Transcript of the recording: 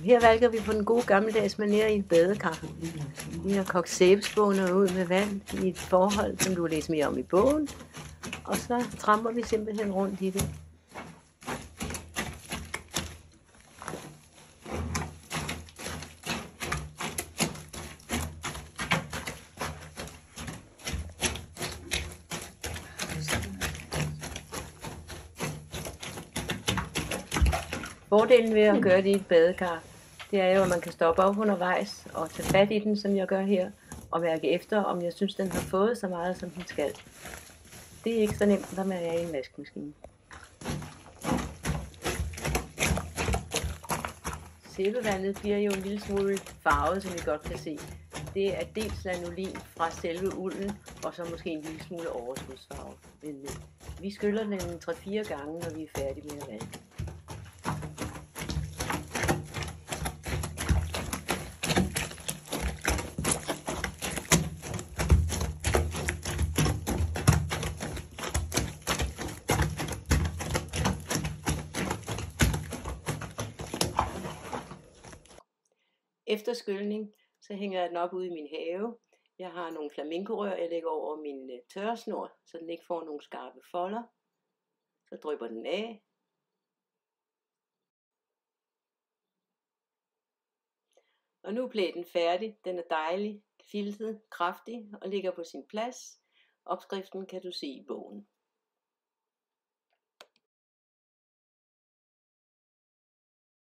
Her valgte vi på den gode gammeldags manér i et badekar. Vi har kogt sæbespåner ud med vand i et forhold, som du læser mere om i bogen. Og så tramper vi simpelthen rundt i det. Fordelen ved at gøre det i et badekar, det er jo, at man kan stoppe op undervejs og tage fat i den, som jeg gør her, og mærke efter, om jeg synes, den har fået så meget, som den skal. Det er ikke så nemt, når man er i en vaskemaskine. Sæbevandet bliver jo en lille smule farvet, som I godt kan se. Det er dels lanolin fra selve ulden, og så måske en lille smule overskudsfarve. Men vi skyller den 3-4 gange, når vi er færdige med at vaske. Efter skyldning, så hænger jeg den op ude i min have. Jeg har nogle flamencorør, jeg lægger over min tørresnor, så den ikke får nogle skarpe folder. Så drypper den af. Og nu er plæten færdig. Den er dejlig, filtet, kraftig og ligger på sin plads. Opskriften kan du se i bogen.